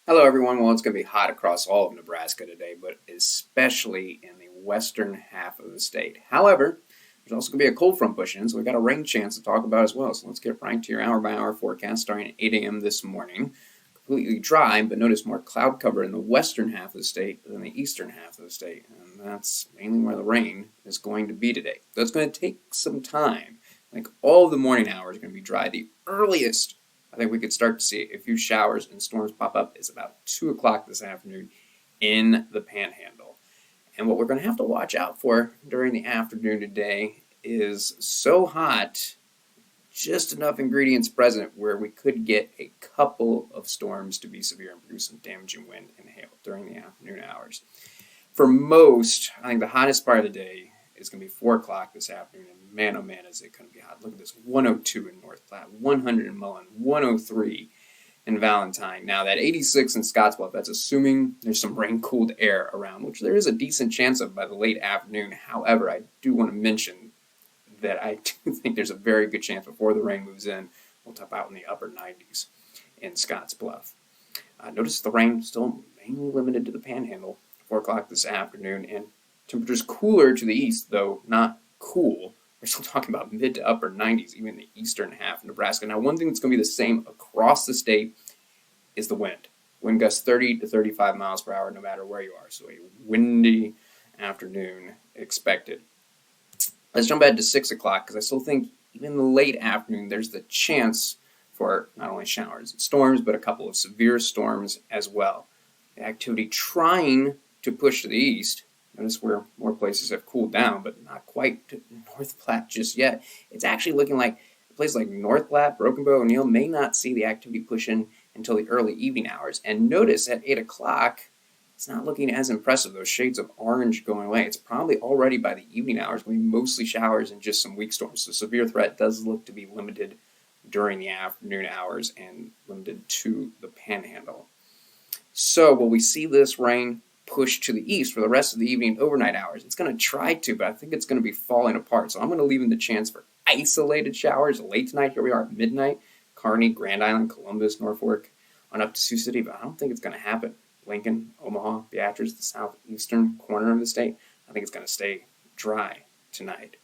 Hello everyone. Well, it's going to be hot across all of Nebraska today, but especially in the western half of the state. However, there's also going to be a cold front pushing in, so we've got a rain chance to talk about as well. So let's get right to your hour-by-hour forecast starting at 8 a.m. this morning. Completely dry, but notice more cloud cover in the western half of the state than the eastern half of the state. And that's mainly where the rain is going to be today. So it's going to take some time. Like all of the morning hours are going to be dry. The earliest I think we could start to see a few showers and storms pop up is about 2 o'clock this afternoon in the Panhandle. And what we're going to have to watch out for during the afternoon today is so hot, just enough ingredients present where we could get a couple of storms to be severe and produce some damaging wind and hail during the afternoon hours. For most, I think the hottest part of the day is going to be 4 o'clock this afternoon, and man, oh man, is it going to be hot. Look at this, 102 in North Platte, 100 in Mullen, 103 in Valentine. Now, that 86 in Scottsbluff, that's assuming there's some rain-cooled air around, which there is a decent chance of by the late afternoon. However, I do want to mention that I do think there's a very good chance before the rain moves in, we'll top out in the upper 90s in Scottsbluff. Notice the rain still mainly limited to the Panhandle, 4 o'clock this afternoon, and temperatures cooler to the east, though not cool. We're still talking about mid to upper 90s, even in the eastern half of Nebraska. Now, one thing that's going to be the same across the state is the wind. Wind gusts 30 to 35 miles per hour no matter where you are. So a windy afternoon expected. Let's jump ahead to 6 o'clock because I still think even in the late afternoon there's the chance for not only showers and storms, but a couple of severe storms as well. The activity trying to push to the east. Notice where more places have cooled down, but not quite to North Platte just yet. It's actually looking like a place like North Platte, Broken Bow, O'Neill may not see the activity push in until the early evening hours. And notice at 8 o'clock, it's not looking as impressive. Those shades of orange going away. It's probably already by the evening hours going to be mostly showers and just some weak storms. So severe threat does look to be limited during the afternoon hours and limited to the Panhandle. So will we see this rain push to the east for the rest of the evening overnight hours? It's going to try to, but I think it's going to be falling apart. So I'm going to leave in the chance for isolated showers late tonight. Here we are at midnight. Kearney, Grand Island, Columbus, Norfolk, on up to Sioux City, but I don't think it's going to happen. Lincoln, Omaha, Beatrice, the southeastern corner of the state, I think it's going to stay dry tonight.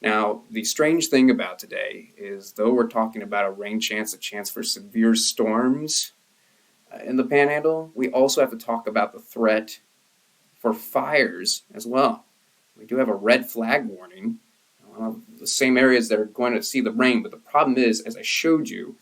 Now, the strange thing about today is though we're talking about a rain chance, a chance for severe storms in the Panhandle, we also have to talk about the threat for fires as well. We do have a red flag warning. The same areas that are going to see the rain, but the problem is, as I showed you,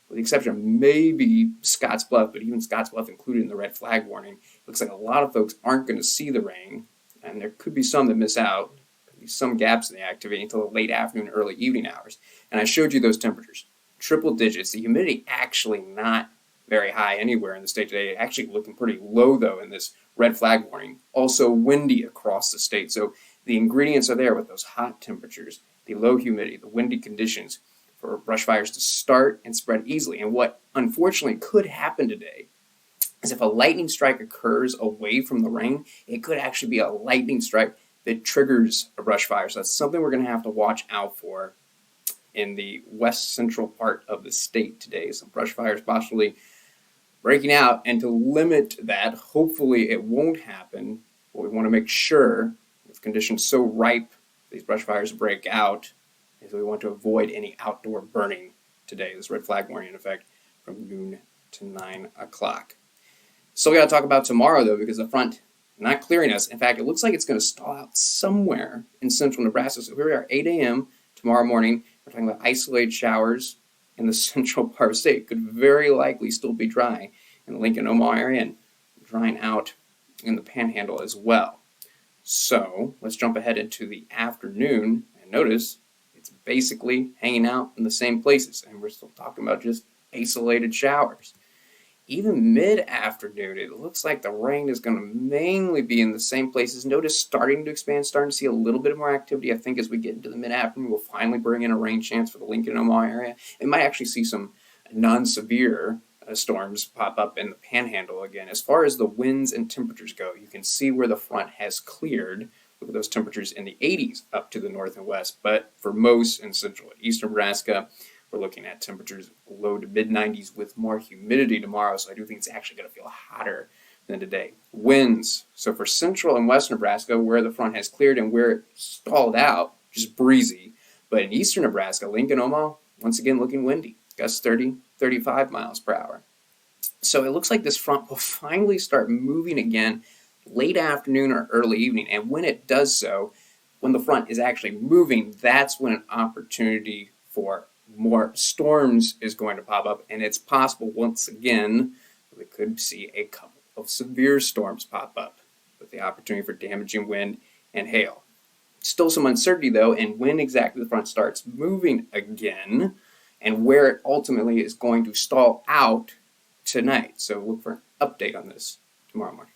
with the exception of maybe Scottsbluff, but even Scottsbluff included in the red flag warning, it looks like a lot of folks aren't going to see the rain, and there could be some that miss out. Could be some gaps in the activity until the late afternoon, early evening hours. And I showed you those temperatures, triple digits. The humidity actually not very high anywhere in the state today. Actually looking pretty low, though, in this red flag warning. Also windy across the state. So the ingredients are there with those hot temperatures, the low humidity, the windy conditions for brush fires to start and spread easily. And what unfortunately could happen today is if a lightning strike occurs away from the rain, it could actually be a lightning strike that triggers a brush fire. So that's something we're going to have to watch out for in the west central part of the state today. Some brush fires possibly breaking out, and to limit that, hopefully it won't happen, but we want to make sure, with conditions so ripe, these brush fires break out, is we want to avoid any outdoor burning today. This red flag warning in effect from noon to 9 o'clock. Still got to talk about tomorrow, though, because the front not clearing us. In fact, it looks like it's going to stall out somewhere in central Nebraska. So here we are, 8 a.m. tomorrow morning. We're talking about isolated showers in the central part of the state. Could very likely still be dry in the Lincoln, Omaha area and drying out in the Panhandle as well. So let's jump ahead into the afternoon and notice it's basically hanging out in the same places. And we're still talking about just isolated showers. Even mid-afternoon, it looks like the rain is going to mainly be in the same places. Notice starting to expand, starting to see a little bit more activity. I think as we get into the mid-afternoon, we'll finally bring in a rain chance for the Lincoln and Omaha area. It might actually see some non-severe storms pop up in the Panhandle again. As far as the winds and temperatures go, you can see where the front has cleared. Look at those temperatures in the 80s up to the north and west. But for most in central and eastern Nebraska, We're looking at temperatures low to mid 90s with more humidity tomorrow, so I do think it's actually going to feel hotter than today. Winds. So for central and west Nebraska, where the front has cleared and where it stalled out, just breezy. But in eastern Nebraska, Lincoln, Omaha, once again looking windy. Gusts 30, 35 miles per hour. So it looks like this front will finally start moving again late afternoon or early evening. And when it does so, when the front is actually moving, that's when an opportunity for more storms is going to pop up. And it's possible, once again, we could see a couple of severe storms pop up with the opportunity for damaging wind and hail. Still some uncertainty, though, in when exactly the front starts moving again and where it ultimately is going to stall out tonight. So look for an update on this tomorrow morning.